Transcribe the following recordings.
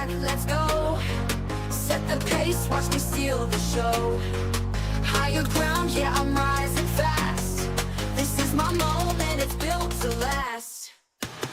back, let's go. Set the pace, watch me steal the show. Higher ground, yeah, I'm rising fast. This is my moment, it's built to last.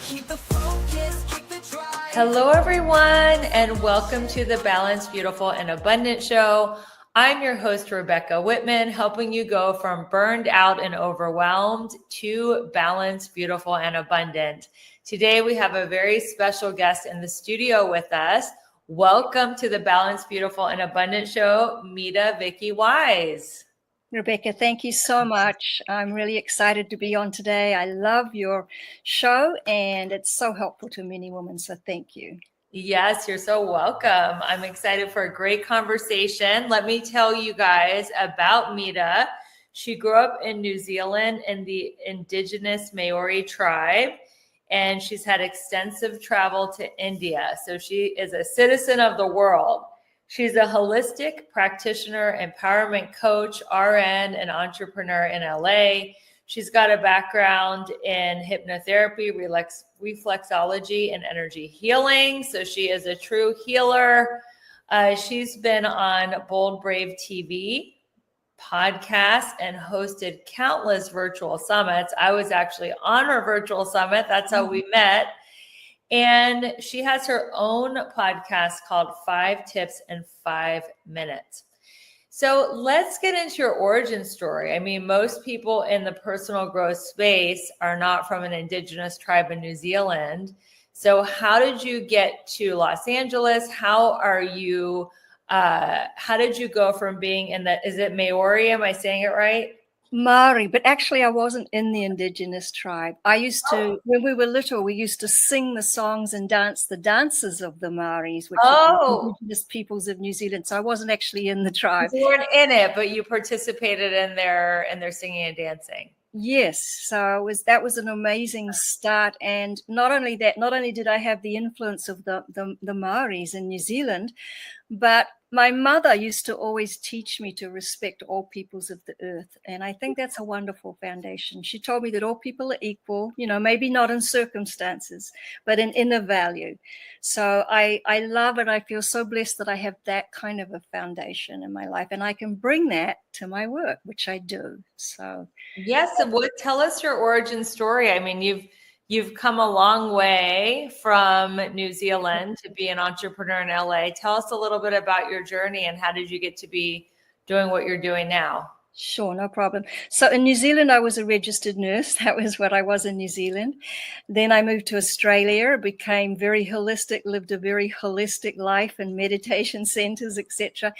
Keep the focus, keep the drive. Hello, everyone, and welcome to the Balanced, Beautiful, and Abundant Show. I'm your host, Rebecca Whitman, helping you go from burned out and overwhelmed to balanced, beautiful, and abundant. Today, we have a very special guest in the studio with us. Welcome to the Balanced, Beautiful, and Abundant Show, Mitta Vicki Wise. Rebecca, thank you so much. I'm really excited to be on today. I love your show, and it's so helpful to many women, so thank you. Yes, you're so welcome. I'm excited for a great conversation. Let me tell you guys about Mitta. She grew up in New Zealand in the indigenous Maori tribe, and she's had extensive travel to India. So she is a citizen of the world. She's a holistic practitioner, empowerment coach, RN, and entrepreneur in LA. She's got a background in hypnotherapy, reflexology, and energy healing. So she is a true healer. She's been on Bold Brave TV, podcast, and hosted countless virtual summits. I was actually on her virtual summit. That's how we met. And she has her own podcast called 5 Tips in 5 Minutes. So let's get into your origin story. I mean, most people in the personal growth space are not from an indigenous tribe in New Zealand. So how did you get to Los Angeles? How did you go from being in is it Maori? Am I saying it right? Maori, but actually I wasn't in the indigenous tribe. I used to, when we were little, we used to sing the songs and dance the dances of the Maoris, which are the indigenous peoples of New Zealand. So I wasn't actually in the tribe. You weren't in it, but you participated in their singing and dancing. Yes, so that was an amazing start. And not only did I have the influence of the Maoris in New Zealand, but my mother used to always teach me to respect all peoples of the earth. And I think that's a wonderful foundation. She told me that all people are equal, maybe not in circumstances, but in inner value. So I love it. I feel so blessed that I have that kind of a foundation in my life, and I can bring that to my work, which I do. So yes. And tell us your origin story. I mean, You've come a long way from New Zealand to be an entrepreneur in LA. Tell us a little bit about your journey and how did you get to be doing what you're doing now? Sure, no problem. So in New Zealand, I was a registered nurse. That was what I was in New Zealand. Then I moved to Australia, became very holistic, lived a very holistic life in meditation centers, etc.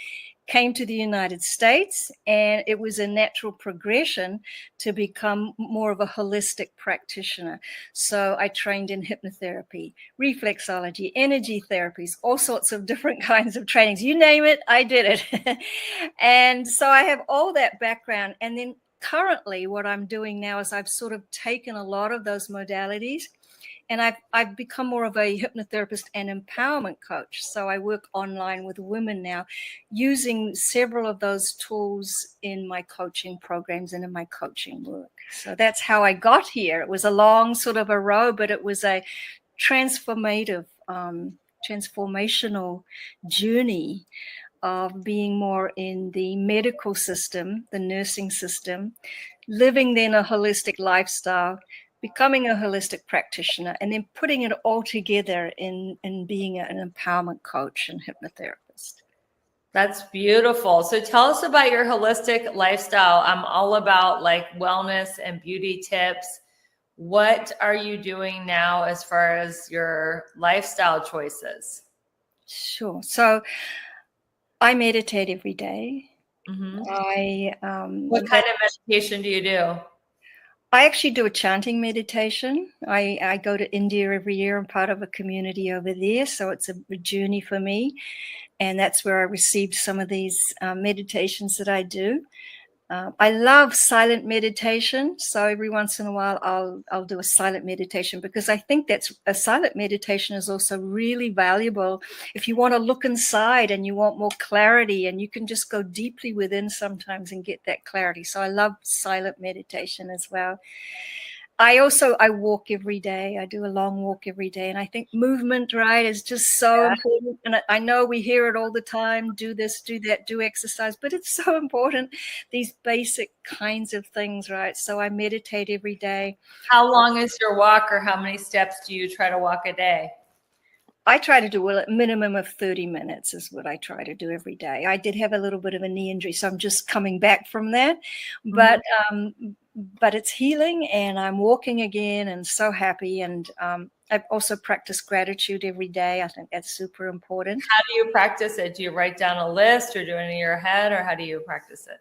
Came to the United States, and it was a natural progression to become more of a holistic practitioner. So I trained in hypnotherapy, reflexology, energy therapies, all sorts of different kinds of trainings. You name it, I did it. And so I have all that background. And then currently what I'm doing now is I've sort of taken a lot of those modalities, and I've become more of a hypnotherapist and empowerment coach. So I work online with women now using several of those tools in my coaching programs and in my coaching work. So that's how I got here. It was a long sort of a road, but it was a transformational journey of being more in the medical system, the nursing system, living then a holistic lifestyle, becoming a holistic practitioner, and then putting it all together in being an empowerment coach and hypnotherapist. That's beautiful. So tell us about your holistic lifestyle. I'm all about like wellness and beauty tips. What are you doing now as far as your lifestyle choices? Sure. So I meditate every day. Mm-hmm. What kind of meditation do you do? I actually do a chanting meditation. I go to India every year. I'm part of a community over there. So it's a journey for me. And that's where I received some of these meditations that I do. I love silent meditation. So every once in a while, I'll do a silent meditation, because I think a silent meditation is also really valuable if you want to look inside and you want more clarity, and you can just go deeply within sometimes and get that clarity. So I love silent meditation as well. I walk every day. I do a long walk every day. And I think movement, right, is just so important. And I know we hear it all the time, do this, do that, do exercise, but it's so important, these basic kinds of things, right? So I meditate every day. How long is your walk, or how many steps do you try to walk a day? I try to do a minimum of 30 minutes is what I try to do every day. I did have a little bit of a knee injury, so I'm just coming back from that. But it's healing, and I'm walking again and so happy. And I also practice gratitude every day. I think that's super important. How do you practice it? Do you write down a list, or do it in your head, or how do you practice it?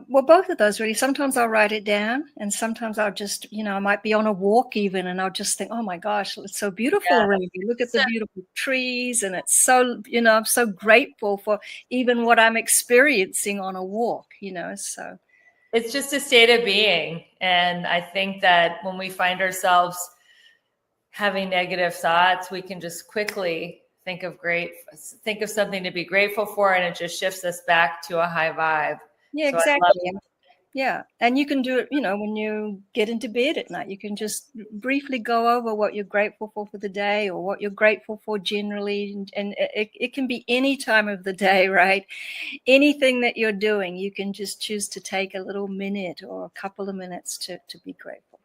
Well, both of those really. Sometimes I'll write it down, and sometimes I'll just, I might be on a walk even, and I'll just think, oh my gosh, it's so beautiful around here. Look at the beautiful trees, and it's so, I'm so grateful for even what I'm experiencing on a walk, so. It's just a state of being. And I think that when we find ourselves having negative thoughts, we can just quickly think of something to be grateful for, and it just shifts us back to a high vibe. Yeah, So exactly. Yeah. And you can do it, when you get into bed at night, you can just briefly go over what you're grateful for the day, or what you're grateful for generally. And it can be any time of the day, right? Anything that you're doing, you can just choose to take a little minute or a couple of minutes to be grateful.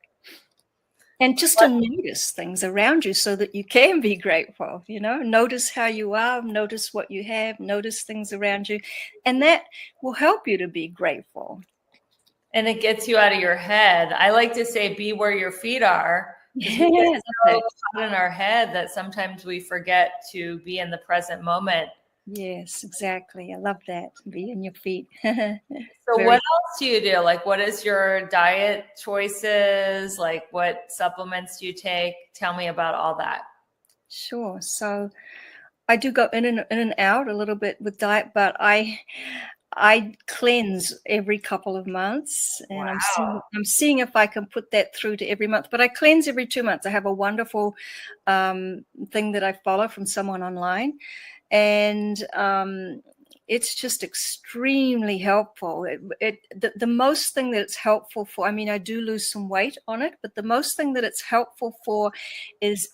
And just to notice things around you so that you can be grateful, notice how you are, notice what you have, notice things around you. And that will help you to be grateful. And it gets you out of your head. I like to say, be where your feet are. Because we get so caught in our head that sometimes we forget to be in the present moment. Yes, exactly. I love that. Be in your feet. So what else do you do? Like, what is your diet choices? Like, what supplements do you take? Tell me about all that. Sure. So I do go in and out a little bit with diet, but I cleanse every couple of months, and Wow. I'm seeing if I can put that through to every month. But I cleanse every 2 months. I have a wonderful thing that I follow from someone online, and it's just extremely helpful. The most thing that it's helpful for, I do lose some weight on it, but the most thing that it's helpful for is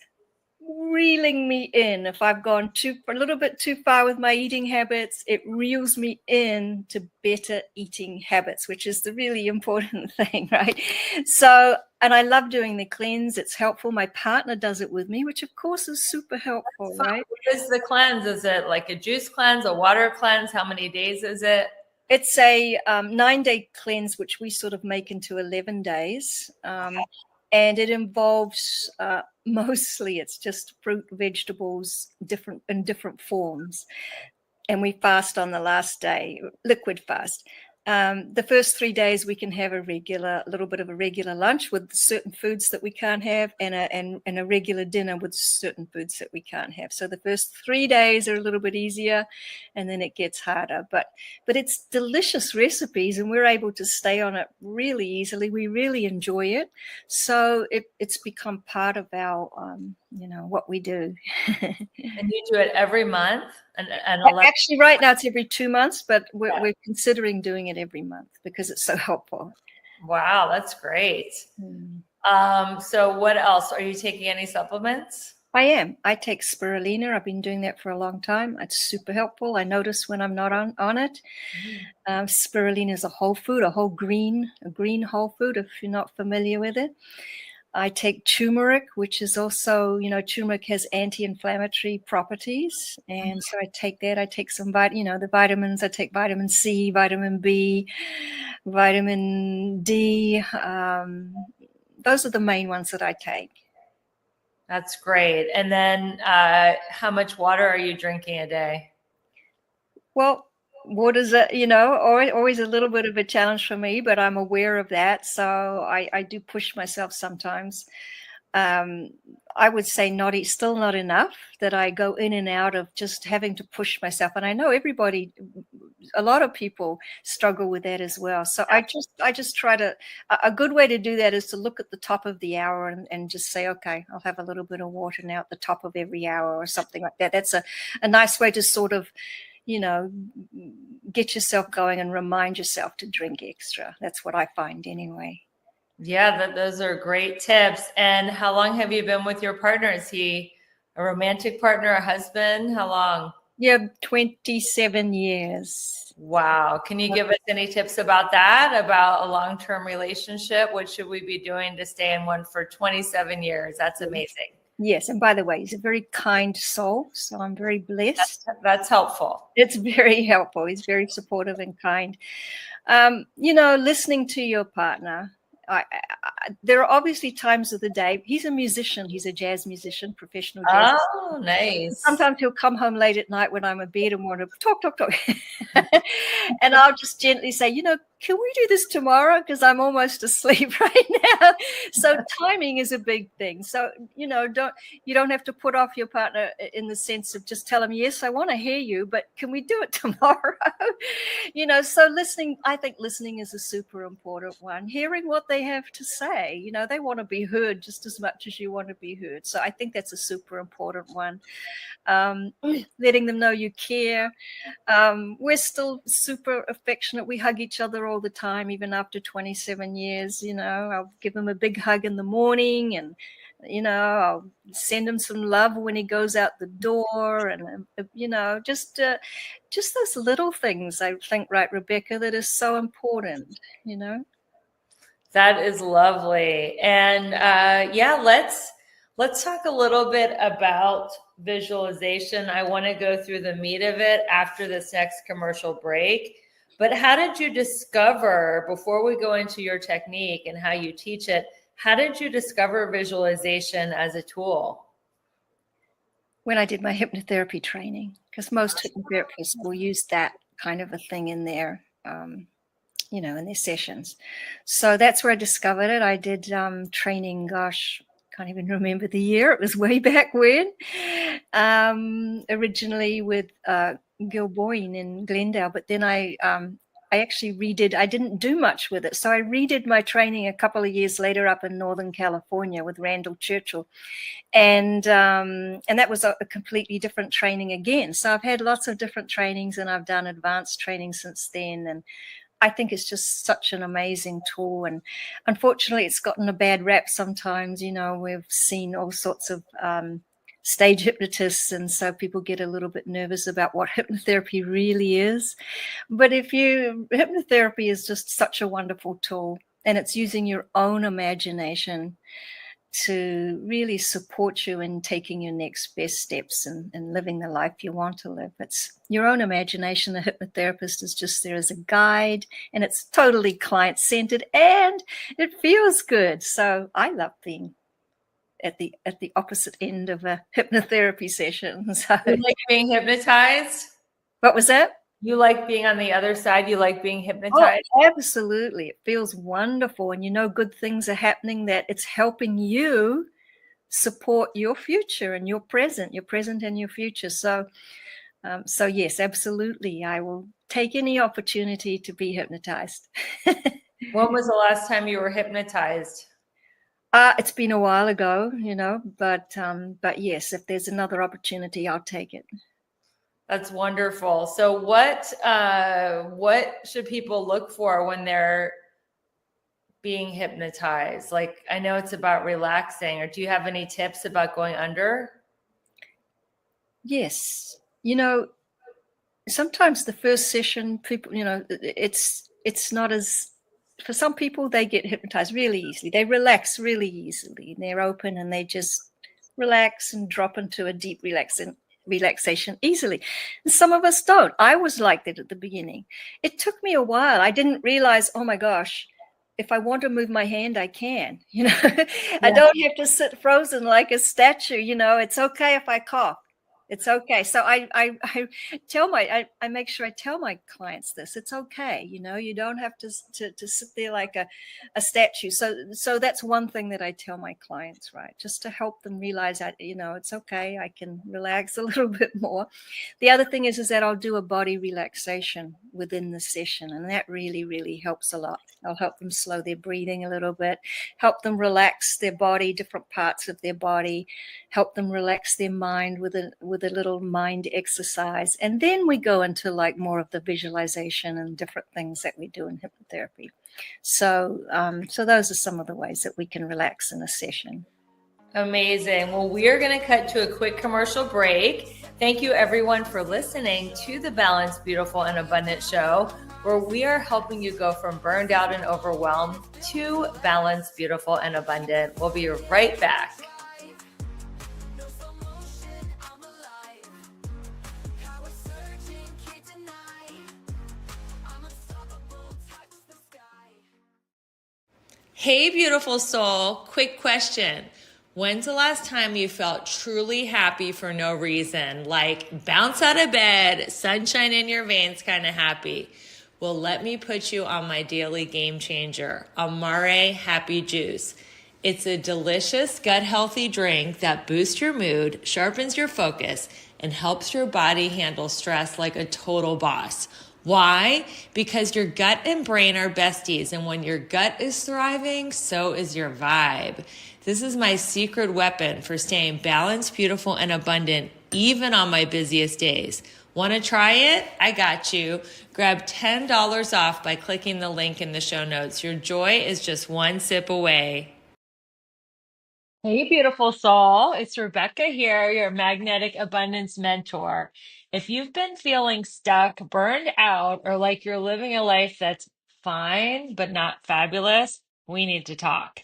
reeling me in. If I've gone a little bit too far with my eating habits, it reels me in to better eating habits, which is the really important thing, right? So, and I love doing the cleanse. It's helpful. My partner does it with me, which of course is super helpful, right? What is the cleanse? Is it like a juice cleanse, a water cleanse? How many days is it? It's a 9-day cleanse, which we sort of make into 11 days. And it involves mostly it's just fruit, vegetables, in different forms. And we fast on the last day, liquid fast. The first 3 days we can have a little bit of a regular lunch with certain foods that we can't have, and a regular dinner with certain foods that we can't have. So the first 3 days are a little bit easier, and then it gets harder. But it's delicious recipes, and we're able to stay on it really easily. We really enjoy it. So it's become part of our, what we do. And you do it every month? Actually, right now it's every 2 months, but we're considering doing it every month because it's so helpful. Wow, that's great. So what else? Are you taking any supplements? I am. I take spirulina. I've been doing that for a long time. It's super helpful. I notice when I'm not on it. Spirulina is a whole food, a green whole food, if you're not familiar with it. I take turmeric, which is also, turmeric has anti-inflammatory properties. And so I take that. I take some, the vitamins. I take vitamin C, vitamin B, vitamin D. Those are the main ones that I take. That's great. And then how much water are you drinking a day? Well, water's always a little bit of a challenge for me, but I'm aware of that. So I do push myself sometimes. I would say still not enough, that I go in and out of just having to push myself. And I know a lot of people struggle with that as well. So I just try to, a good way to do that is to look at the top of the hour and just say, okay, I'll have a little bit of water now at the top of every hour or something like that. That's a nice way to sort of, get yourself going and remind yourself to drink extra. That's what I find anyway. Yeah, those are great tips. And how long have you been with your partner? Is he a romantic partner, a husband? How long? Yeah, 27 years. Wow. Can you give us any tips about that, about a long-term relationship? What should we be doing to stay in one for 27 years? That's amazing. Yes, and by the way, he's a very kind soul, so I'm very blessed. That's helpful. It's very helpful. He's very supportive and kind. Listening to your partner, there are obviously times of the day. He's a musician. He's a jazz musician, professional jazz. Oh, nice. Sometimes he'll come home late at night when I'm in bed and want to talk. And I'll just gently say, can we do this tomorrow? Because I'm almost asleep right now. So timing is a big thing. So, you don't have to put off your partner in the sense of just tell them, yes, I want to hear you, but can we do it tomorrow? So I think listening is a super important one. Hearing what they have to say, they want to be heard just as much as you want to be heard. So I think that's a super important one. Letting them know you care. We're still super affectionate. We hug each other all the time, even after 27 years. I'll give him a big hug in the morning, and I'll send him some love when he goes out the door, and just those little things, I think, right, Rebecca, that is so important. That is lovely. And let's talk a little bit about visualization. I want to go through the meat of it after this next commercial break. But how did you discover, before we go into your technique and how you teach it, how did you discover visualization as a tool? When I did my hypnotherapy training, because most hypnotherapists will use that kind of a thing in their in their sessions. So that's where I discovered it. I did training, gosh, can't even remember the year. It was way back when. Originally with Gil Boyne in Glendale, but then I actually redid. I didn't do much with it, so I redid my training a couple of years later up in Northern California with Randall Churchill, and that was a completely different training again. So I've had lots of different trainings, and I've done advanced training since then, and I think it's just such an amazing tool. And unfortunately, it's gotten a bad rap sometimes. We've seen all sorts of stage hypnotists, and so people get a little bit nervous about what hypnotherapy really is. But hypnotherapy is just such a wonderful tool, and it's using your own imagination to really support you in taking your next best steps and living the life you want to live. It's your own imagination. The hypnotherapist is just there as a guide, and it's totally client-centered, and it feels good. So I love being at the opposite end of a hypnotherapy session. So, you like being hypnotized? What was that? You like being on the other side? You like being hypnotized? Oh, absolutely. It feels wonderful. And good things are happening, that it's helping you support your future and your present and your future. So yes, absolutely. I will take any opportunity to be hypnotized. When was the last time you were hypnotized? It's been a while ago, but yes, if there's another opportunity, I'll take it. That's wonderful. So what should people look for when they're being hypnotized? Like, I know it's about relaxing, or do you have any tips about going under? Yes. Sometimes the first session, people, it's not as, for some people, they get hypnotized really easily. They relax really easily, and they're open, and they just relax and drop into a deep relaxation easily. And some of us don't. I was like that at the beginning. It took me a while. I didn't realize, oh my gosh, if I want to move my hand, I can. I don't have to sit frozen like a statue. It's okay if I cough. It's okay. So I make sure I tell my clients this. It's okay. You don't have to sit there like a statue. So that's one thing that I tell my clients, right? Just to help them realize that, it's okay. I can relax a little bit more. The other thing is that I'll do a body relaxation within the session, and that really, really helps a lot. I'll help them slow their breathing a little bit, help them relax their body, different parts of their body, help them relax their mind with the little mind exercise. And then we go into like more of the visualization and different things that we do in hypnotherapy. So those are some of the ways that we can relax in a session. Amazing. Well, we are going to cut to a quick commercial break. Thank you, everyone, for listening to the Balanced, Beautiful, and Abundant show, where we are helping you go from burned out and overwhelmed to balanced, beautiful, and abundant. We'll be right back. Hey, beautiful soul. Quick question. When's the last time you felt truly happy for no reason? Like bounce out of bed, sunshine in your veins kind of happy. Well, let me put you on my daily game changer, a Maori Happy Juice. It's a delicious, gut-healthy drink that boosts your mood, sharpens your focus, and helps your body handle stress like a total boss. Why? Because your gut and brain are besties, and when your gut is thriving, so is your vibe. This is my secret weapon for staying balanced, beautiful, and abundant, even on my busiest days. Want to try it? I got you. Grab $10 off by clicking the link in the show notes. Your joy is just one sip away. Hey, beautiful soul. It's Rebecca here, your magnetic abundance mentor. If you've been feeling stuck, burned out, or like you're living a life that's fine but not fabulous, we need to talk.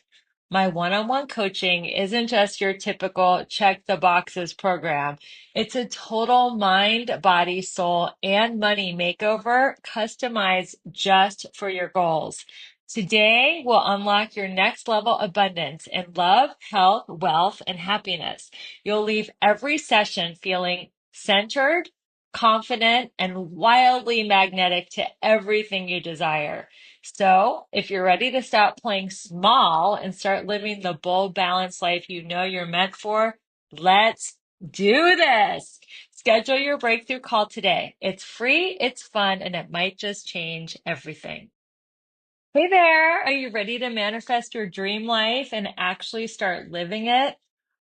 My one-on-one coaching isn't just your typical check the boxes program. It's a total mind, body, soul, and money makeover customized just for your goals. Today, we'll unlock your next level abundance in love, health, wealth, and happiness. You'll leave every session feeling centered, confident, and wildly magnetic to everything you desire. So, if you're ready to stop playing small and start living the bold, balanced life you know you're meant for, let's do this. Schedule your breakthrough call today. It's free, it's fun, and it might just change everything. Hey there, are you ready to manifest your dream life and actually start living it?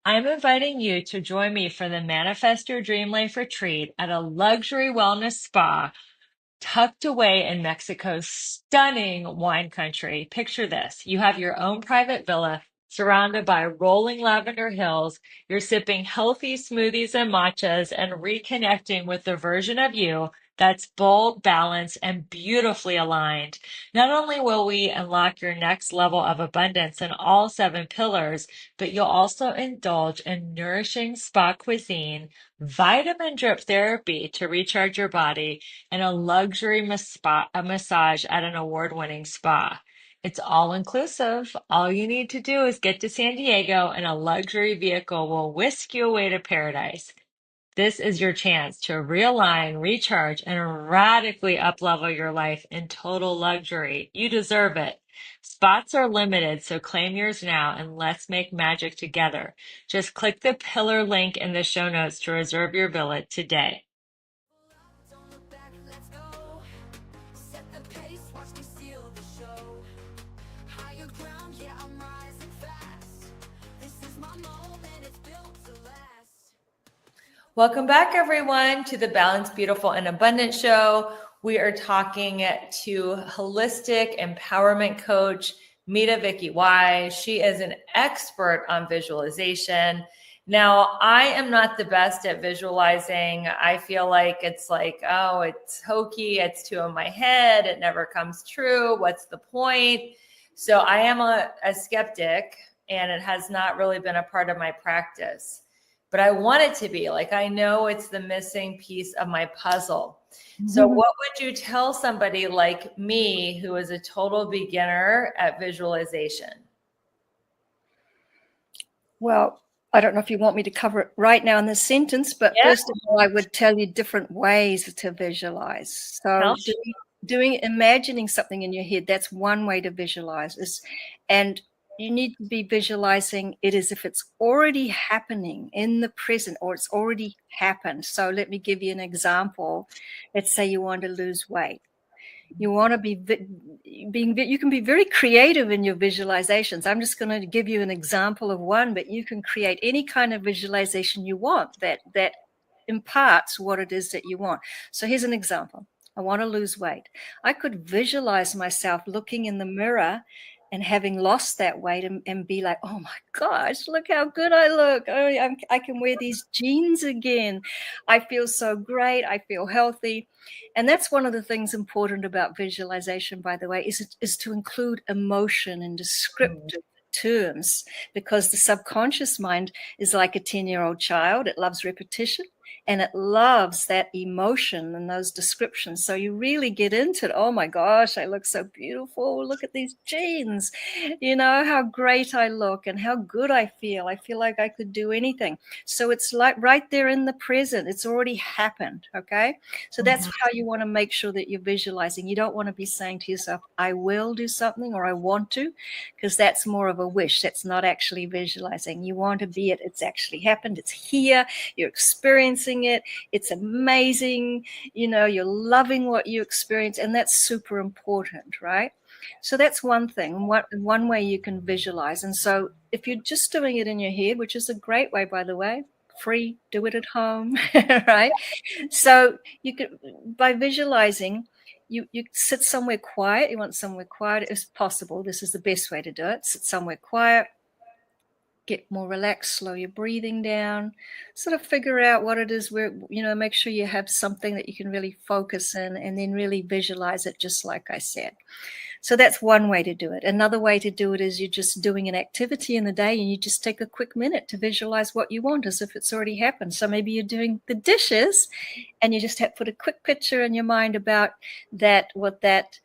I'm inviting you to join me for the Manifest Your Dream Life retreat at a luxury wellness spa tucked away in Mexico's stunning wine country. Picture this. You have your own private villa surrounded by rolling lavender hills. You're sipping healthy smoothies and matchas and reconnecting with the version of you that's bold, balanced, and beautifully aligned. Not only will we unlock your next level of abundance in all 7 pillars, but you'll also indulge in nourishing spa cuisine, vitamin drip therapy to recharge your body, and a luxury massage at an award-winning spa. It's all inclusive. All you need to do is get to San Diego and a luxury vehicle will whisk you away to paradise. This is your chance to realign, recharge, and radically uplevel your life in total luxury. You deserve it. Spots are limited, so claim yours now and let's make magic together. Just click the pillar link in the show notes to reserve your villa today. Don't look back, let's go. Set the pace, watch me steal the show. Higher ground, yeah, I'm rising fast. This is my moment, it's built to last. Welcome back, everyone, to the Balanced, Beautiful, and Abundant show. We are talking to holistic empowerment coach, Mitta Vicki Wise. She is an expert on visualization. Now, I am not the best at visualizing. I feel like it's like, oh, it's hokey. It's too in my head. It never comes true. What's the point? So I am a skeptic, and it has not really been a part of my practice. But I want it to be. Like, I know it's the missing piece of my puzzle. So what would you tell somebody like me who is a total beginner at visualization? Well, I don't know if you want me to cover it right now in this sentence, but Yeah. first of all, I would tell you different ways to visualize. So imagining something in your head, that's one way to visualize. And you need to be visualizing it as if it's already happening in the present, or it's already happened. So let me give you an example. Let's say you want to lose weight. You want to you can be very creative in your visualizations. I'm just going to give you an example of one, but you can create any kind of visualization you want that imparts what it is that you want. So here's an example. I want to lose weight. I could visualize myself looking in the mirror and having lost that weight and be like, oh my gosh, look how good I look. Oh, I can wear these jeans again. I feel so great. I feel healthy. And that's one of the things important about visualization, by the way, is to include emotion and descriptive terms, because the subconscious mind is like a 10-year-old child. It loves repetition. And it loves that emotion and those descriptions. So you really get into it. Oh my gosh, I look so beautiful. Look at these jeans. You know, how great I look and how good I feel. I feel like I could do anything. So it's like right there in the present. It's already happened. Okay. So that's how you want to make sure that you're visualizing. You don't want to be saying to yourself, I will do something or I want to, because that's more of a wish. That's not actually visualizing. You want to be it. It's actually happened. It's here. You're experiencing it. It's amazing. You know, you're loving what you experience, and that's super important, right? So that's one thing, one way you can visualize. And so if you're just doing it in your head, which is a great way, by the way, free, do it at home, right? So you could, by visualizing, you sit somewhere quiet. You want somewhere quiet if possible. This is the best way to do it. Sit somewhere quiet. Get more relaxed, slow your breathing down, sort of figure out what it is where, you know, make sure you have something that you can really focus in and then really visualize it, just like I said. So that's one way to do it. Another way to do it is you're just doing an activity in the day and you just take a quick minute to visualize what you want as if it's already happened. So maybe you're doing the dishes and you just have to put a quick picture in your mind about that, what that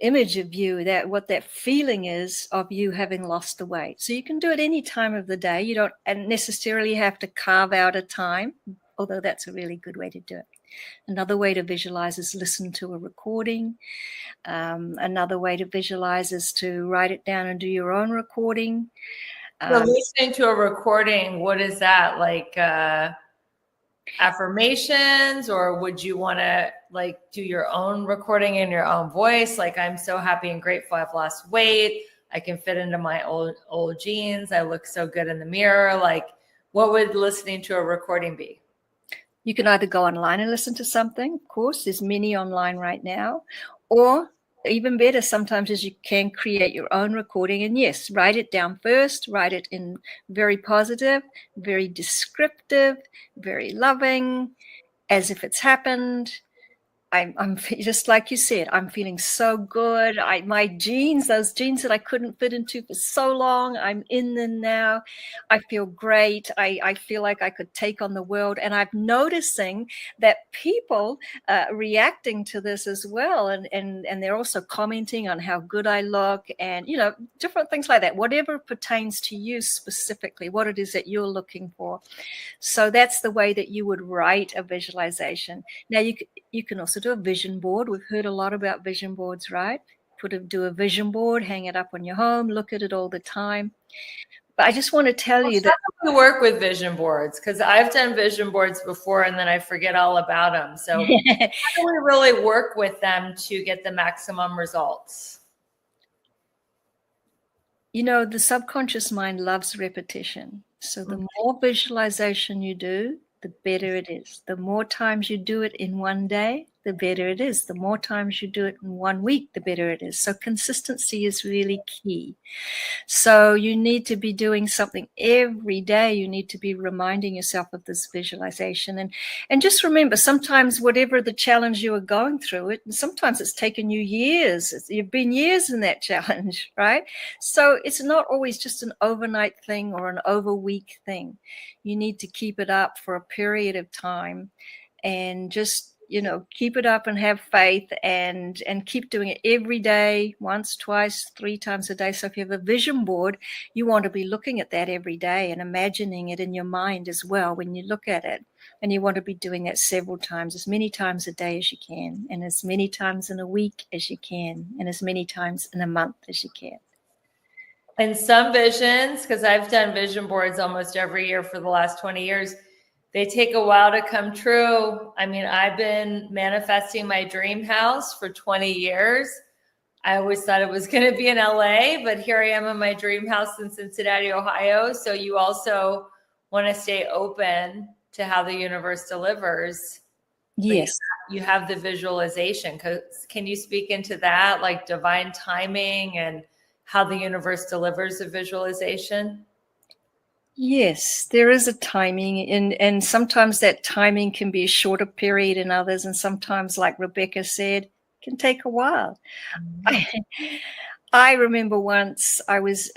image of you, that what that feeling is of you having lost the weight. So you can do it any time of the day. You don't necessarily have to carve out a time, although that's a really good way to do it. Another way to visualize is listen to a recording. Another way to visualize is to write it down and do your own recording. So listening to a recording, what is that, like affirmations, or would you want to like do your own recording in your own voice? Like, I'm so happy and grateful I've lost weight. I can fit into my old jeans. I look so good in the mirror. Like, what would listening to a recording be? You can either go online and listen to something. Of course, there's many online right now, or even better sometimes is you can create your own recording. And yes, write it down first, write it in very positive, very descriptive, very loving, as if it's happened. I'm just like you said, I'm feeling so good. My jeans, those jeans that I couldn't fit into for so long, I'm in them now. I feel great. I feel like I could take on the world. And I'm noticing that people reacting to this as well. And they're also commenting on how good I look and, you know, different things like that, whatever pertains to you specifically, what it is that you're looking for. So that's the way that you would write a visualization. Now, you can also do a vision board. We've heard a lot about vision boards, right? Do a vision board, hang it up on your home, look at it all the time. But I just want to tell you that we work with vision boards, because I've done vision boards before and then I forget all about them. So how do we really work with them to get the maximum results? You know, the subconscious mind loves repetition. So the more visualization you do, the better it is. The more times you do it in one day, the better it is. The more times you do it in 1 week, the better it is. So consistency is really key. So you need to be doing something every day. You need to be reminding yourself of this visualization. And just remember, sometimes whatever the challenge you are going through, sometimes it's taken you years. You've been years in that challenge, right? So it's not always just an overnight thing or an over-week thing. You need to keep it up for a period of time and just, you know, keep it up and have faith and keep doing it every day, once, twice, 3 times a day. So if you have a vision board, you want to be looking at that every day and imagining it in your mind as well when you look at it. And you want to be doing that several times, as many times a day as you can, and as many times in a week as you can, and as many times in a month as you can. And some visions, because I've done vision boards almost every year for the last 20 years, they take a while to come true. I mean, I've been manifesting my dream house for 20 years. I always thought it was going to be in LA, but here I am in my dream house in Cincinnati, Ohio. So you also want to stay open to how the universe delivers. Yes. You have the visualization. Can you speak into that, like divine timing and how the universe delivers a visualization? Yes, there is a timing, and sometimes that timing can be a shorter period in others, and sometimes, like Rebecca said, can take a while. I remember once I was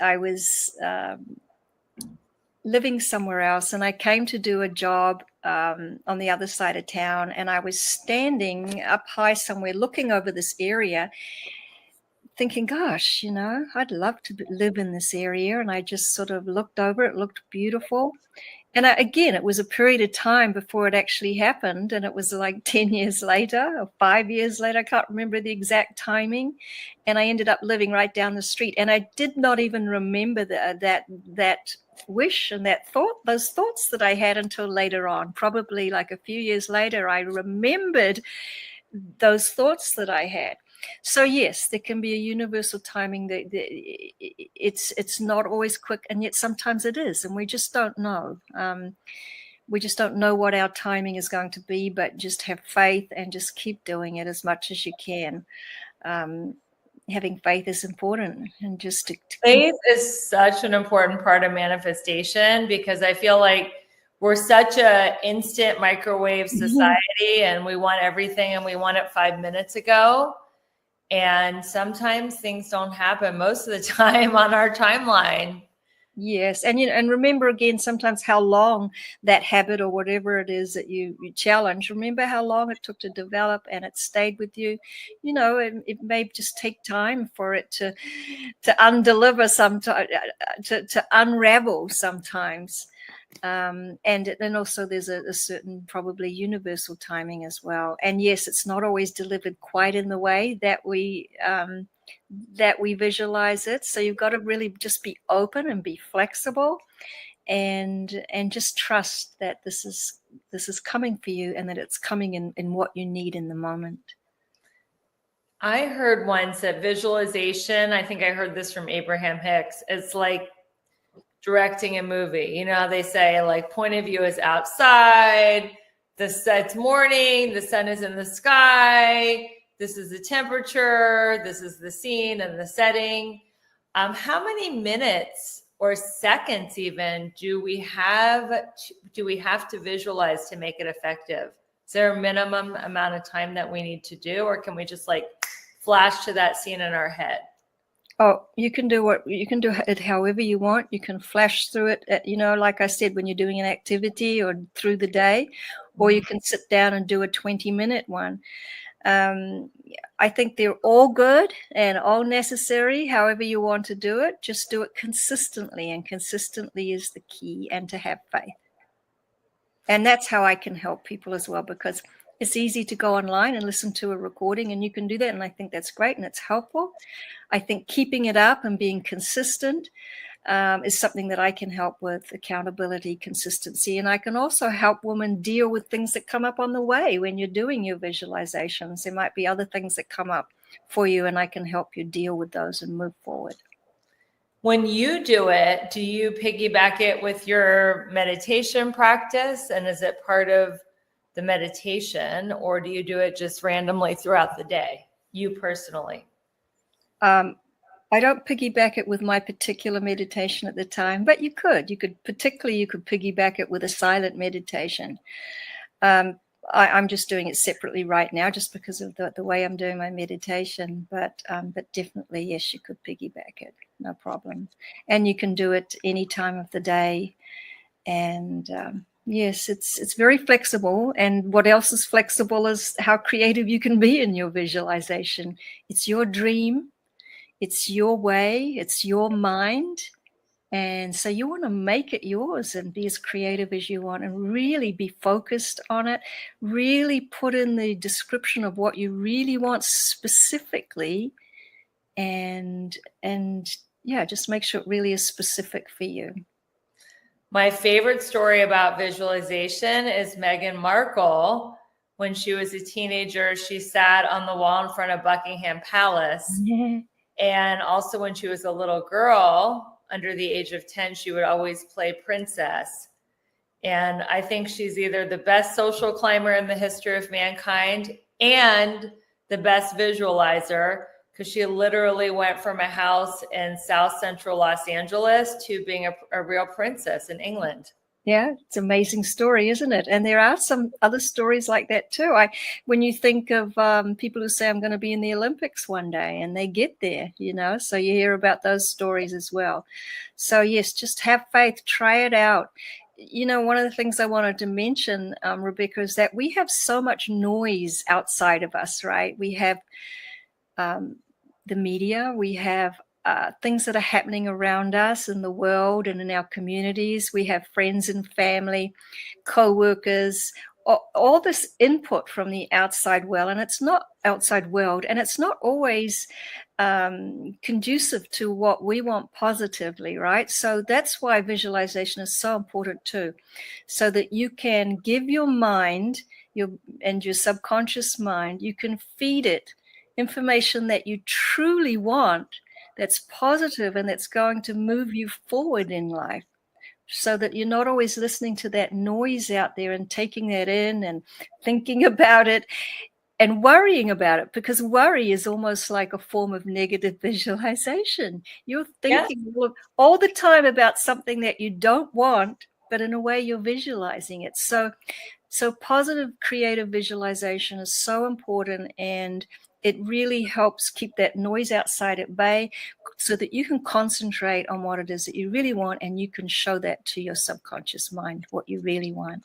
living somewhere else, and I came to do a job on the other side of town, and I was standing up high somewhere looking over this area thinking, gosh, I'd love to live in this area. And I just sort of looked over, it looked beautiful. And again, it was a period of time before it actually happened. And it was like 10 years later or 5 years later. I can't remember the exact timing. And I ended up living right down the street. And I did not even remember that wish and those thoughts that I had until later on. Probably like a few years later, I remembered those thoughts that I had. So yes, there can be a universal timing that it's not always quick, and yet sometimes it is, and we just don't know. We just don't know what our timing is going to be, but just have faith and just keep doing it as much as you can. Having faith is important, and just to faith is such an important part of manifestation, because I feel like we're such a instant microwave society, and we want everything and we want it 5 minutes ago. And sometimes things don't happen most of the time on our timeline. Yes. And and remember again, sometimes how long that habit or whatever it is that you challenge, remember how long it took to develop, and it stayed with you. It may just take time for it to undeliver sometimes, to unravel sometimes. And then also there's a certain probably universal timing as well. And yes, it's not always delivered quite in the way that we visualize it. So you've got to really just be open and be flexible, and just trust that this is coming for you, and that it's coming in what you need in the moment. I heard once that visualization, I think I heard this from Abraham Hicks, it's like directing a movie. They say like point of view is outside, it's morning, the sun is in the sky, this is the temperature, this is the scene and the setting. How many minutes or seconds even do we have to visualize to make it effective? Is there a minimum amount of time that we need to do, or can we just like flash to that scene in our head? Oh, you can do it however you want. You can flash through it, like I said, when you're doing an activity or through the day, or you can sit down and do a 20-minute one. I think they're all good and all necessary. However you want to do it, just do it consistently, and consistently is the key, and to have faith. And that's how I can help people as well, because it's easy to go online and listen to a recording, and you can do that. And I think that's great and it's helpful. I think keeping it up and being consistent is something that I can help with: accountability, consistency. And I can also help women deal with things that come up on the way when you're doing your visualizations. There might be other things that come up for you, and I can help you deal with those and move forward. When you do it, do you piggyback it with your meditation practice? And is it part of the meditation, or do you do it just randomly throughout the day, you personally? I don't piggyback it with my particular meditation at the time, but you could piggyback it with a silent meditation. I'm just doing it separately right now, just because of the way I'm doing my meditation. But definitely, yes, you could piggyback it, no problem. And you can do it any time of the day. And yes, it's very flexible. And what else is flexible is how creative you can be in your visualization. It's your dream. It's your way, it's your mind. And so you want to make it yours and be as creative as you want, and really be focused on it. Really put in the description of what you really want specifically. And yeah, just make sure it really is specific for you. My favorite story about visualization is Meghan Markle. When she was a teenager, she sat on the wall in front of Buckingham Palace. Yeah. And also when she was a little girl, under the age of 10, she would always play princess. And I think she's either the best social climber in the history of mankind and the best visualizer, because she literally went from a house in South Central Los Angeles to being a real princess in England. Yeah, it's an amazing story, isn't it? And there are some other stories like that too. When you think of people who say, I'm going to be in the Olympics one day, and they get there, so you hear about those stories as well. So yes, just have faith, try it out. One of the things I wanted to mention, Rebecca, is that we have so much noise outside of us, right? We have the media, we have things that are happening around us in the world and in our communities. We have friends and family, co-workers, all this input from the outside world, and it's not always conducive to what we want positively, right? So that's why visualization is so important too, so that you can give your mind, your subconscious mind, you can feed it information that you truly want, that's positive and that's going to move you forward in life, so that you're not always listening to that noise out there and taking that in and thinking about it and worrying about it, because worry is almost like a form of negative visualization. You're thinking all the time about something that you don't want, but in a way you're visualizing it. So positive creative visualization is so important, and it really helps keep that noise outside at bay, so that you can concentrate on what it is that you really want, and you can show that to your subconscious mind, what you really want.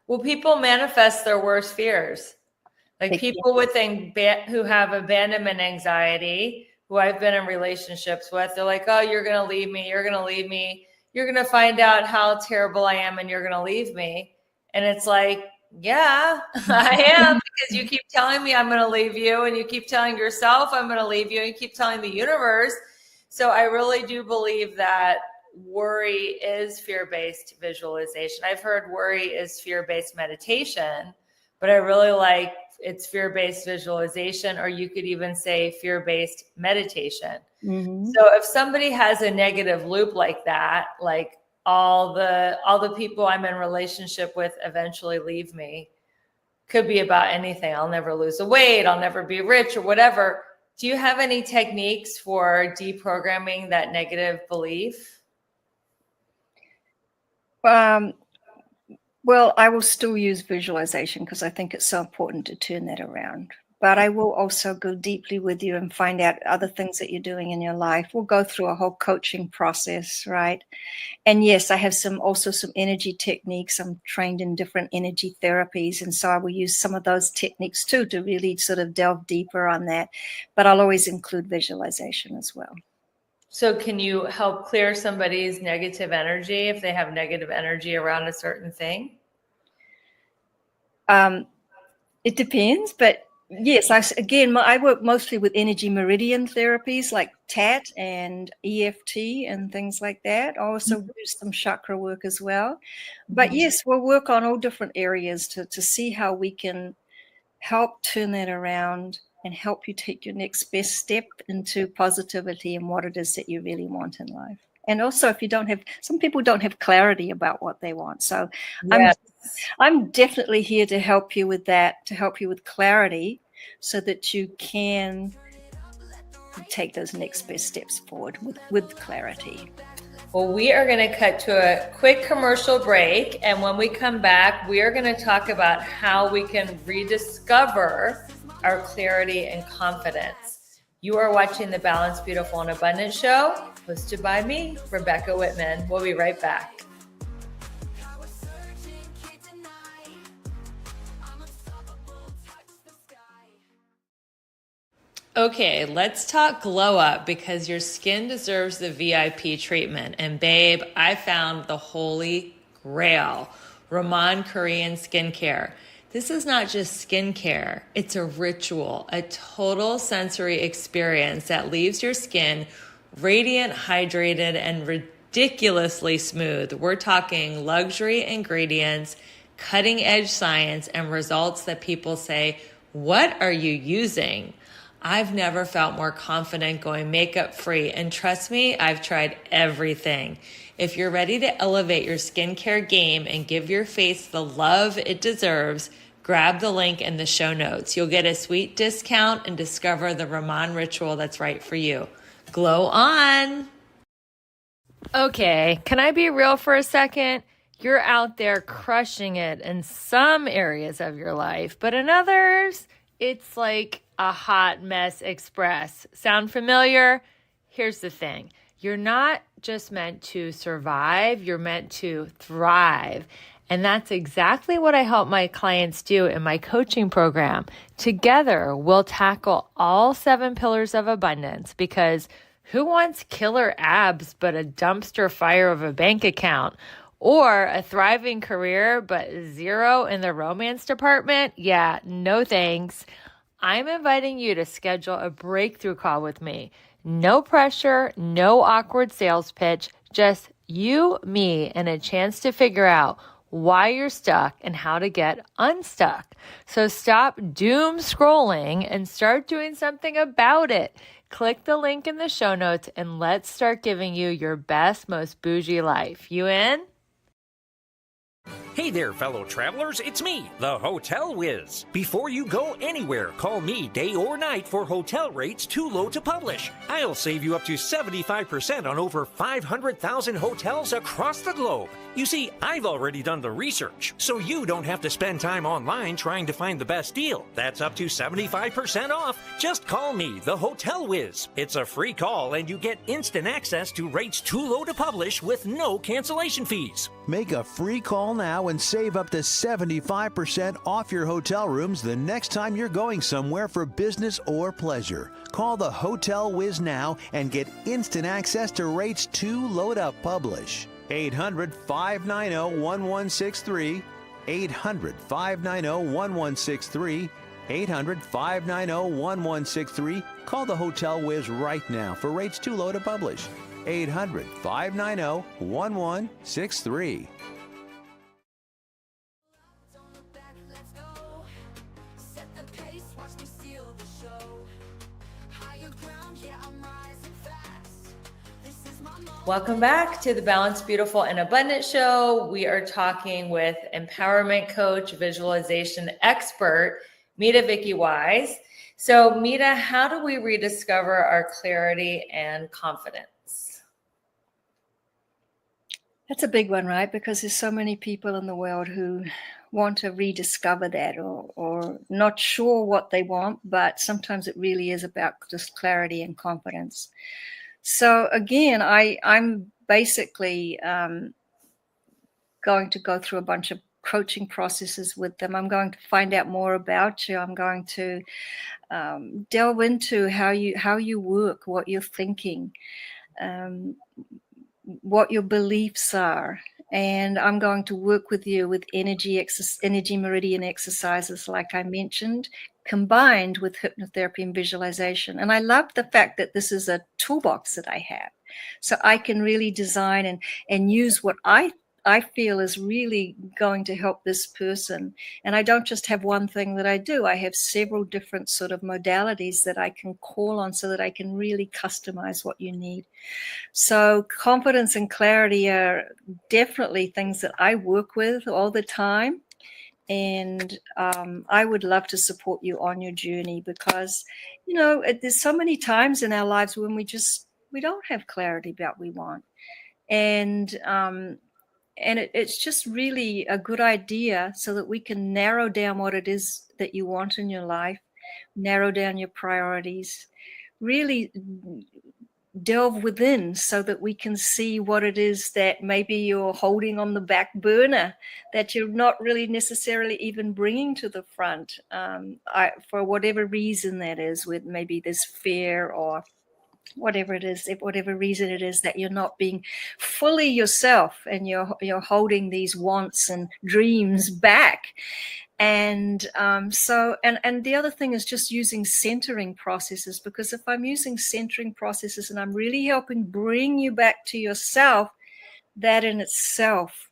Well, people manifest their worst fears. Like people who have abandonment anxiety, who I've been in relationships with, they're like, oh, you're going to leave me. You're going to leave me. You're going to find out how terrible I am and you're going to leave me. And it's like, yeah, I am, because you keep telling me I'm going to leave you, and you keep telling yourself I'm going to leave you, and you keep telling the universe. So I really do believe that worry is fear-based visualization. I've heard worry is fear-based meditation, but I really like it's fear-based visualization, or you could even say fear-based meditation. Mm-hmm. So if somebody has a negative loop like that, like all the people I'm in relationship with eventually leave me, could be about anything. I'll never lose the weight. I'll never be rich, or whatever. Do you have any techniques for deprogramming that negative belief? Well, I will still use visualization because I think it's so important to turn that around. But I will also go deeply with you and find out other things that you're doing in your life. We'll go through a whole coaching process, right? And yes, I have some energy techniques. I'm trained in different energy therapies. And so I will use some of those techniques too, to really sort of delve deeper on that. But I'll always include visualization as well. So can you help clear somebody's negative energy if they have negative energy around a certain thing? It depends, but yes, I work mostly with energy meridian therapies like TAT and EFT and things like that. I also do some chakra work as well. But yes, we'll work on all different areas to see how we can help turn that around and help you take your next best step into positivity and what it is that you really want in life. And also, if some people don't have clarity about what they want. So yes. I'm definitely here to help you with that, to help you with clarity, so that you can take those next best steps forward with clarity. Well, we are going to cut to a quick commercial break. And when we come back, we are going to talk about how we can rediscover our clarity and confidence. You are watching the Balanced, Beautiful, and Abundant Show, hosted by me, Rebecca Whitman. We'll be right back. Okay, let's talk glow up, because your skin deserves the VIP treatment. And babe, I found the holy grail, Raman Korean skincare. This is not just skincare. It's a ritual, a total sensory experience that leaves your skin radiant, hydrated, and ridiculously smooth. We're talking luxury ingredients, cutting edge science, and results that people say, what are you using? I've never felt more confident going makeup free. And trust me, I've tried everything. If you're ready to elevate your skincare game and give your face the love it deserves, grab the link in the show notes. You'll get a sweet discount and discover the Raman ritual that's right for you. Glow on! Okay, can I be real for a second? You're out there crushing it in some areas of your life, but in others, it's like a hot mess express. Sound familiar? Here's the thing. You're not just meant to survive, you're meant to thrive. And that's exactly what I help my clients do in my coaching program. Together, we'll tackle all 7 pillars of abundance, because who wants killer abs but a dumpster fire of a bank account? Or a thriving career but 0 in the romance department? Yeah, no thanks. I'm inviting you to schedule a breakthrough call with me. No pressure, no awkward sales pitch, just you, me, and a chance to figure out why you're stuck and how to get unstuck. So stop doom scrolling and start doing something about it. Click the link in the show notes and let's start giving you your best, most bougie life. You in? Hey there, fellow travelers, it's me, the Hotel Whiz. Before you go anywhere, call me day or night for hotel rates too low to publish. I'll save you up to 75% on over 500,000 hotels across the globe. You see, I've already done the research, so you don't have to spend time online trying to find the best deal. That's up to 75% off. Just call me, the Hotel Whiz. It's a free call and you get instant access to rates too low to publish with no cancellation fees. Make a free call now and save up to 75% off your hotel rooms the next time you're going somewhere for business or pleasure. Call the Hotel Whiz now and get instant access to rates too low to publish. 800-590-1163. 800-590-1163. 800-590-1163. Call the Hotel Whiz right now for rates too low to publish. 800-590-1163. Don't look back, let's go. Set the pace, watch me steal the show. Higher ground, yeah, I'm rising fast. This is my moment. Welcome back to the Balanced, Beautiful, and Abundant Show. We are talking with empowerment coach, visualization expert, Mitta Vicki Wise. So, Mitta, how do we rediscover our clarity and confidence? That's a big one, right? Because there's so many people in the world who want to rediscover that, or not sure what they want, but sometimes it really is about just clarity and confidence. So again, I'm basically going to go through a bunch of coaching processes with them. I'm going to find out more about you. I'm going to delve into how you work, what you're thinking, what your beliefs are, and I'm going to work with you with energy meridian exercises, like I mentioned, combined with hypnotherapy and visualization. And I love the fact that this is a toolbox that I have, so I can really design and use what I feel is really going to help this person. And I don't just have one thing that I do. I have several different sort of modalities that I can call on so that I can really customize what you need. So confidence and clarity are definitely things that I work with all the time. And I would love to support you on your journey, because, you know, there's so many times in our lives when we don't have clarity about what we want. And it's just really a good idea so that we can narrow down what it is that you want in your life, narrow down your priorities, really delve within so that we can see what it is that maybe you're holding on the back burner, that you're not really necessarily even bringing to the front, for whatever reason that is, with maybe this fear or whatever it is, whatever reason it is that you're not being fully yourself, and you're holding these wants and dreams back. And so the other thing is just using centering processes, because if I'm using centering processes and I'm really helping bring you back to yourself, that in itself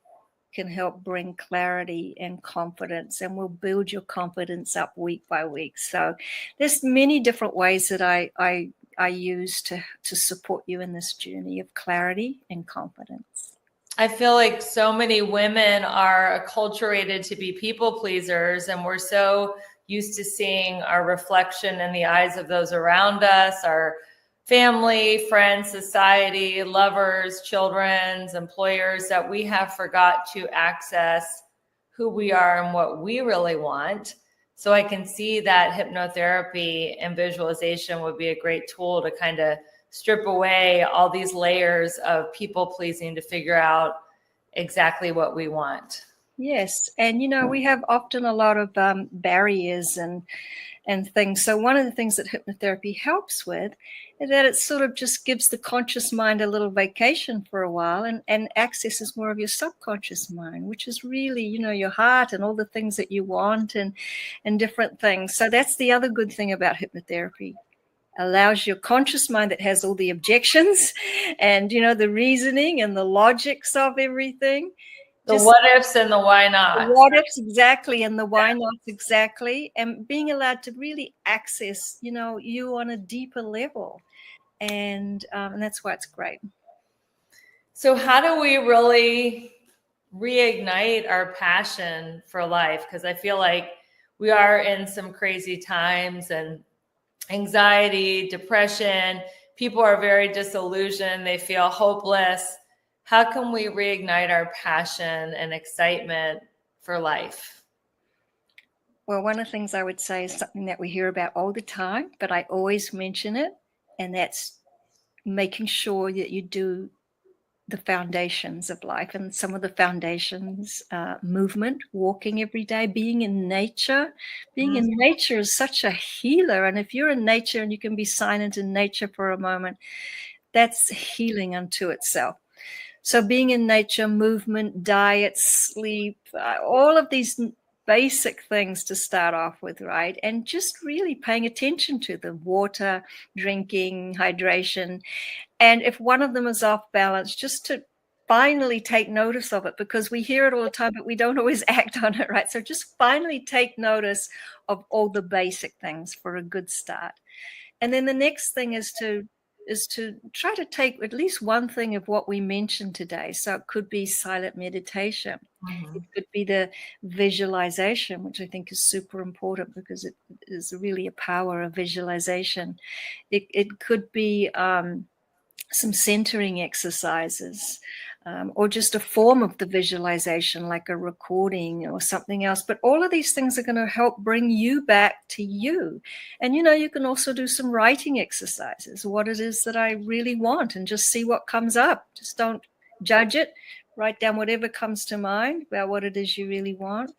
can help bring clarity and confidence, and will build your confidence up week by week. So there's many different ways that I use to support you in this journey of clarity and confidence. I feel like so many women are acculturated to be people pleasers, and we're so used to seeing our reflection in the eyes of those around us, our family, friends, society, lovers, children's, employers, that we have forgot to access who we are and what we really want. So I can see that hypnotherapy and visualization would be a great tool to kind of strip away all these layers of people pleasing to figure out exactly what we want. Yes. And, we have often a lot of barriers and things. So one of the things that hypnotherapy helps with is that it sort of just gives the conscious mind a little vacation for a while and accesses more of your subconscious mind, which is really, your heart and all the things that you want and different things. So that's the other good thing about hypnotherapy. Allows your conscious mind that has all the objections and, the reasoning and the logics of everything. The what ifs and the why not. The what ifs, exactly, and the why nots, exactly. And being allowed to really access, you on a deeper level. And that's why it's great. So how do we really reignite our passion for life? Because I feel like we are in some crazy times, and anxiety, depression, people are very disillusioned. They feel hopeless. How can we reignite our passion and excitement for life? Well, one of the things I would say is something that we hear about all the time, but I always mention it, and that's making sure that you do the foundations of life. And some of the foundations, movement, walking every day, being in nature. Being in nature is such a healer. And if you're in nature and you can be silent in nature for a moment, that's healing unto itself. So being in nature, movement, diet, sleep, all of these basic things to start off with, right? And just really paying attention to them: water, drinking, hydration. And if one of them is off balance, just to finally take notice of it, because we hear it all the time, but we don't always act on it, right? So just finally take notice of all the basic things for a good start. And then the next thing is to try to take at least one thing of what we mentioned today. So it could be silent meditation. It could be the visualization, which I think is super important because it is really a power of visualization. It could be some centering exercises, or just a form of the visualization, like a recording or something else. But all of these things are going to help bring you back to you. And, you can also do some writing exercises, what it is that I really want, and just see what comes up. Just don't judge it. Write down whatever comes to mind about what it is you really want.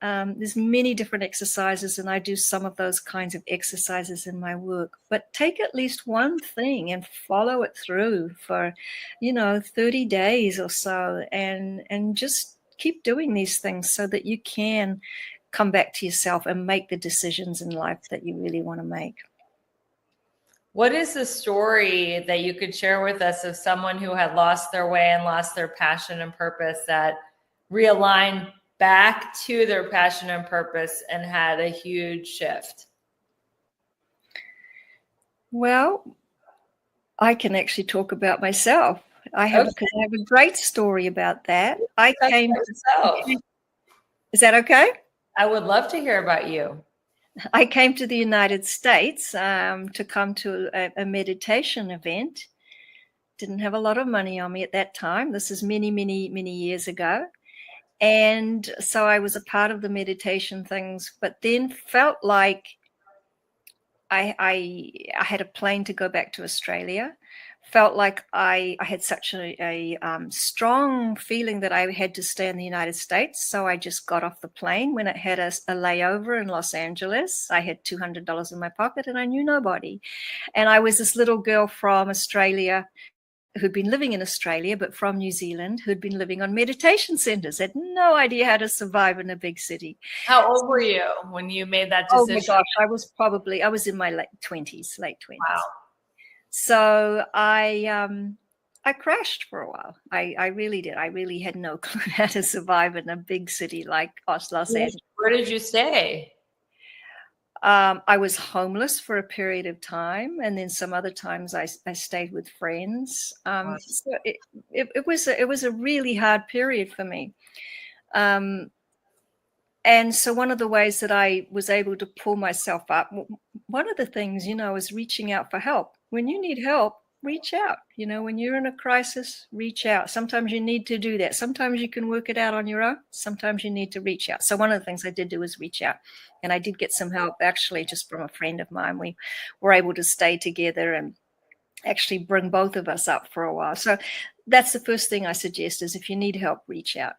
There's many different exercises, and I do some of those kinds of exercises in my work. But take at least one thing and follow it through for, 30 days or so, and just keep doing these things so that you can come back to yourself and make the decisions in life that you really want to make. What is the story that you could share with us of someone who had lost their way and lost their passion and purpose, that realigned back to their passion and purpose and had a huge shift? Well, I can actually talk about myself. I have a great story about that. Is that okay? I would love to hear about you. I came to the United States to come to a meditation event. Didn't have a lot of money on me at that time. This is many, many, many years ago. And so I was a part of the meditation things, but then felt like I had a plane to go back to Australia. Felt like I had such a strong feeling that I had to stay in the United States. So I just got off the plane when it had a layover in Los Angeles. I had $200 in my pocket and I knew nobody. And I was this little girl from Australia who'd been living in Australia, but from New Zealand, who'd been living on meditation centers, had no idea how to survive in a big city. How old were you when you made that decision? Oh my gosh, I was in my late 20s. Wow. So I I crashed for a while. I really did. I really had no clue how to survive in a big city like Los Angeles. Where did you stay? I was homeless for a period of time, and then some other times I stayed with friends. So it was a really hard period for me. And so one of the ways that I was able to pull myself up, one of the things, is reaching out for help. When you need help, reach out. When you're in a crisis, reach out. Sometimes you need to do that. Sometimes you can work it out on your own. Sometimes you need to reach out. So one of the things I did do was reach out. And I did get some help actually just from a friend of mine. We were able to stay together and actually bring both of us up for a while. So that's the first thing I suggest is if you need help, reach out.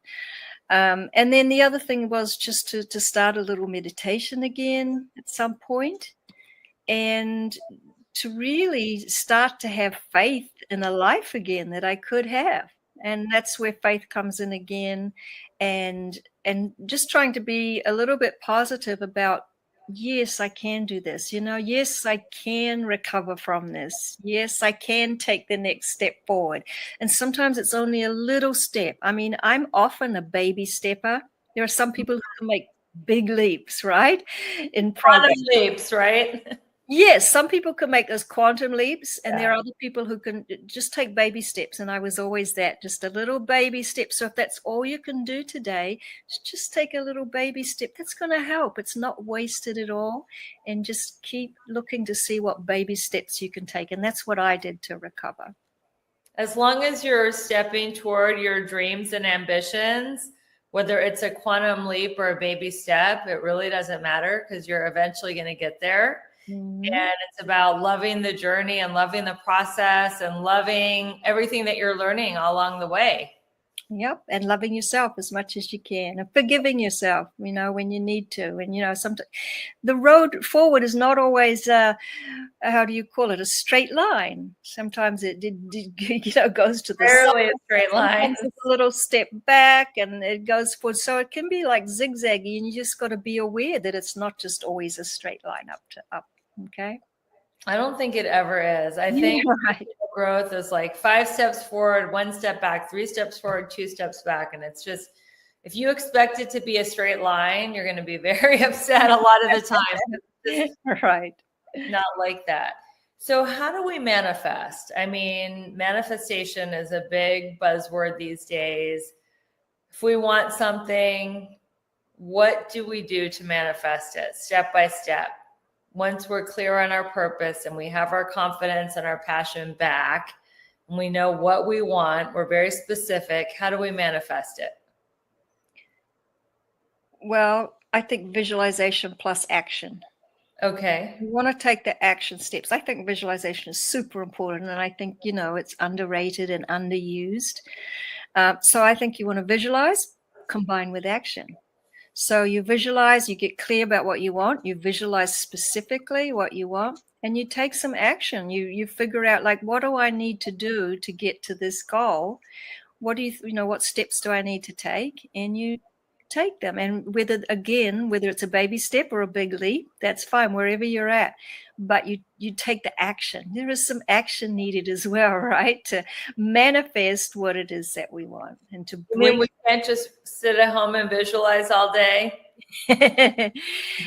And then the other thing was just to start a little meditation again at some point, and to really start to have faith in a life again that I could have. And that's where faith comes in again, and just trying to be a little bit positive about, yes, I can do this. Yes, I can recover from this. Yes, I can take the next step forward. And sometimes it's only a little step. I mean, I'm often a baby stepper. There are some people who can make big leaps, right? In progress. Quantum leaps, right? Yes, some people can make those quantum leaps, and there are other people who can just take baby steps. And I was always that, just a little baby step. So if that's all you can do today, just take a little baby step. That's going to help. It's not wasted at all. And just keep looking to see what baby steps you can take. And that's what I did to recover. As long as you're stepping toward your dreams and ambitions, whether it's a quantum leap or a baby step, it really doesn't matter because you're eventually going to get there. Mm-hmm. And it's about loving the journey and loving the process and loving everything that you're learning all along the way. Yep. And loving yourself as much as you can and forgiving yourself, when you need to. And, sometimes the road forward is not always, how do you call it, a straight line. Sometimes it goes to the rarely a straight line. It's a little step back and it goes forward. So it can be like zigzaggy, and you just got to be aware that it's not just always a straight line up. Okay. I don't think it ever is. I think growth is like 5 steps forward, 1 step back, 3 steps forward, 2 steps back. And it's just, if you expect it to be a straight line, you're going to be very upset a lot of the time. Right. Not like that. So how do we manifest? I mean, manifestation is a big buzzword these days. If we want something, what do we do to manifest it step by step? Once we're clear on our purpose and we have our confidence and our passion back, and we know what we want, we're very specific, how do we manifest it? Well, I think visualization plus action. Okay. You want to take the action steps. I think visualization is super important, and I think, it's underrated and underused. So I think you want to visualize combined with action. So you visualize, you get clear about what you want, you visualize specifically what you want, and you take some action. You figure out, like, what do I need to do to get to this goal? What what steps do I need to take? And you take them. And whether it's a baby step or a big leap, that's fine, wherever you're at. But you take the action. There is some action needed as well, right? To manifest what it is that we want. And to bring. We can't just sit at home and visualize all day.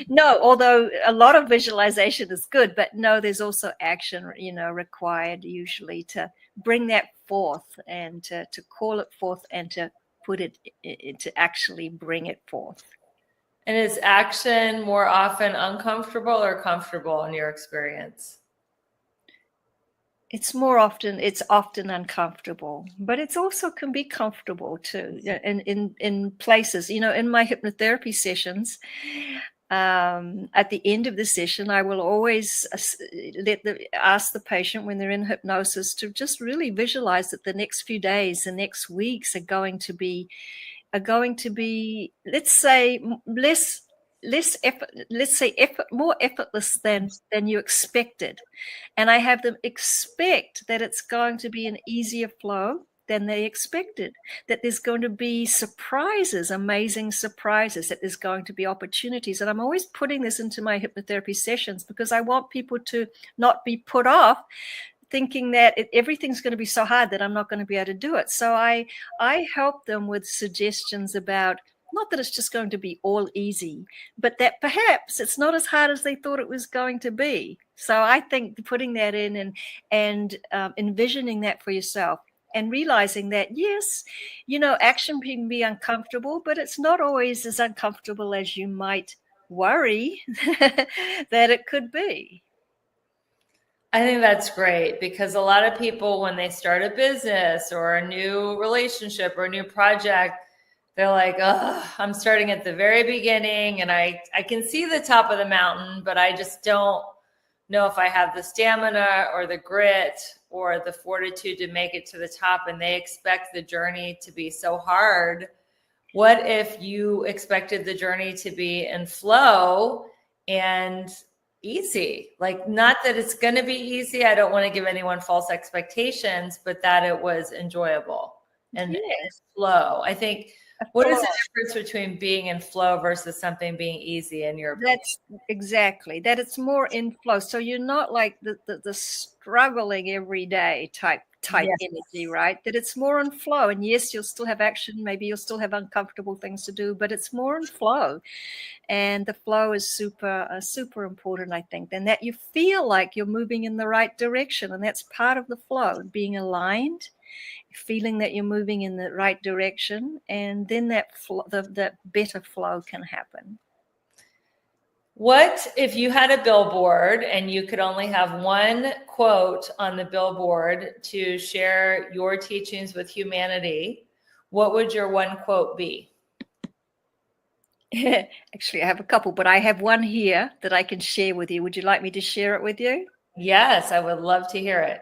No, although a lot of visualization is good, but no, there's also action, required usually to bring that forth and to call it forth and to put it, to actually bring it forth. And is action more often uncomfortable or comfortable in your experience? It's often uncomfortable, but it's also can be comfortable too. In places, in my hypnotherapy sessions, at the end of the session, I will always ask the patient when they're in hypnosis to just really visualize that the next few days, the next weeks are going to be, let's say, more effortless than you expected. And I have them expect that it's going to be an easier flow than they expected, that there's going to be surprises, amazing surprises, that there's going to be opportunities. And I'm always putting this into my hypnotherapy sessions because I want people to not be put off thinking that everything's going to be so hard that I'm not going to be able to do it. So I help them with suggestions about, not that it's just going to be all easy, but that perhaps it's not as hard as they thought it was going to be. So I think putting that in and envisioning that for yourself and realizing that, yes, action can be uncomfortable, but it's not always as uncomfortable as you might worry that it could be. I think that's great, because a lot of people, when they start a business or a new relationship or a new project, they're like, oh, I'm starting at the very beginning and I can see the top of the mountain, but I just don't know if I have the stamina or the grit or the fortitude to make it to the top. And they expect the journey to be so hard. What if you expected the journey to be in flow and easy? Like, not that it's going to be easy. I don't want to give anyone false expectations, but that it was enjoyable and flow. I think, what is the difference between being in flow versus something being easy in your opinion? That's exactly that. It's more in flow. So you're not like the struggling every day type energy, right? That it's more in flow. And yes, you'll still have action. Maybe you'll still have uncomfortable things to do, but it's more in flow. And the flow is super important, I think. And that you feel like you're moving in the right direction. And that's part of the flow, being aligned, feeling that you're moving in the right direction. And then that better flow can happen. What if you had a billboard and you could only have one quote on the billboard to share your teachings with humanity? What would your one quote be? Actually, I have a couple, but I have one here that I can share with you. Would you like me to share it with you? Yes, I would love to hear it.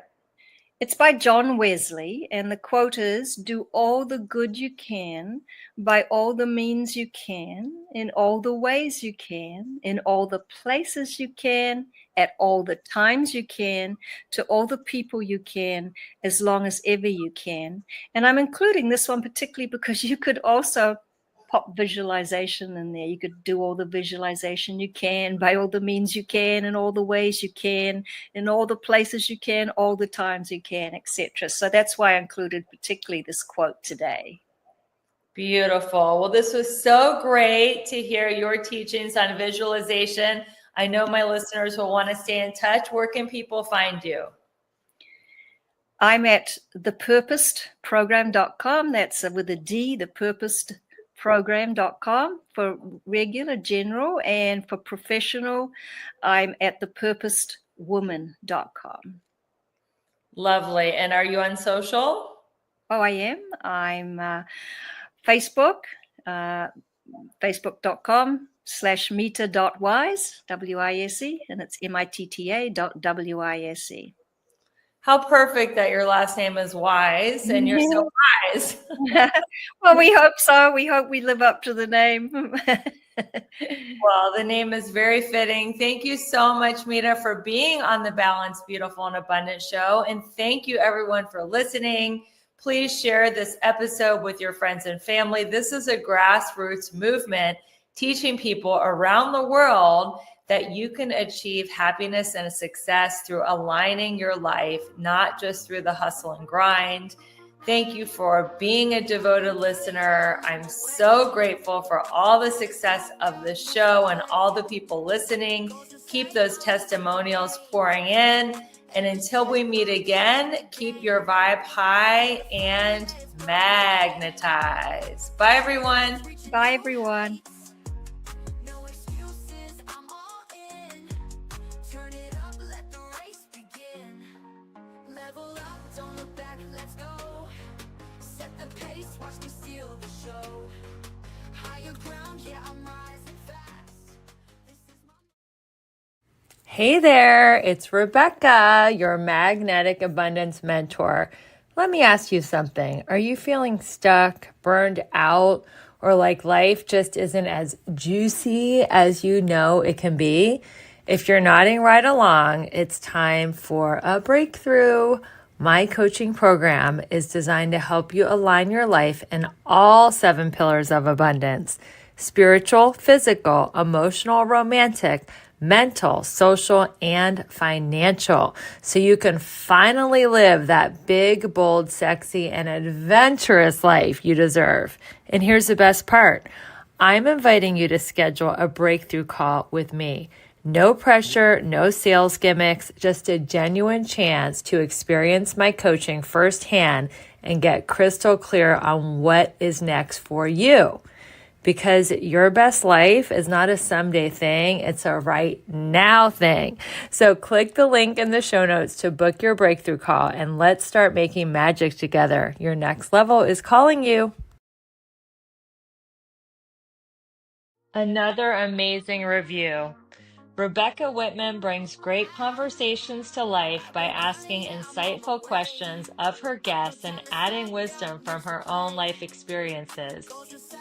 It's by John Wesley, and the quote is, "Do all the good you can, by all the means you can, in all the ways you can, in all the places you can, at all the times you can, to all the people you can, as long as ever you can." And I'm including this one particularly because you could also pop visualization in there. You could do all the visualization you can, by all the means you can, in all the ways you can, in all the places you can, all the times you can, etc. So that's why I included particularly this quote today. Beautiful. Well, this was so great to hear your teachings on visualization. I know my listeners will want to stay in touch. Where can people find you? I'm at thepurposedprogram.com. That's with a D, thepurposedprogram.com for regular, general, and for professional, I'm at thepurposedwoman.com. Lovely. And are you on social? Oh, I am. I'm Facebook, facebook.com/Mitta.Wise, W-I-S-E, and it's MITTA.WISE. How perfect that your last name is Wise and you're so wise. Well, we hope so. We hope we live up to the name. Well, the name is very fitting. Thank you so much, Mitta, for being on the Balanced, Beautiful, and Abundant show. And thank you, everyone, for listening. Please share this episode with your friends and family. This is a grassroots movement teaching people around the world that you can achieve happiness and success through aligning your life, not just through the hustle and grind. Thank you for being a devoted listener. I'm so grateful for all the success of the show and all the people listening. Keep those testimonials pouring in. And until we meet again, keep your vibe high and magnetize. Bye, everyone. Bye, everyone. No excuses, I'm all in. Turn it up, let the race begin. Level up, don't look back, let's go. Set the pace, watch me steal the show. Higher ground, yeah, I'm rising fast. This is my... Hey there, it's Rebecca, your magnetic abundance mentor. Let me ask you something. Are you feeling stuck, burned out, or like life just isn't as juicy as you know it can be? If you're nodding right along, it's time for a breakthrough. My coaching program is designed to help you align your life in all 7 pillars of abundance: spiritual, physical, emotional, romantic, mental, social, and financial, so you can finally live that big, bold, sexy, and adventurous life you deserve. And here's the best part. I'm inviting you to schedule a breakthrough call with me. No pressure, no sales gimmicks, just a genuine chance to experience my coaching firsthand and get crystal clear on what is next for you. Because your best life is not a someday thing, it's a right now thing. So click the link in the show notes to book your breakthrough call and let's start making magic together. Your next level is calling you. Another amazing review. Rebecca Whitman brings great conversations to life by asking insightful questions of her guests and adding wisdom from her own life experiences.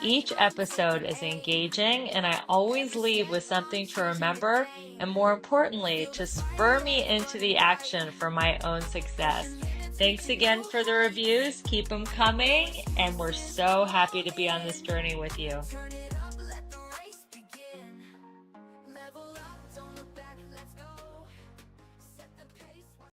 Each episode is engaging, and I always leave with something to remember and, more importantly, to spur me into the action for my own success. Thanks again for the reviews. Keep them coming, and we're so happy to be on this journey with you.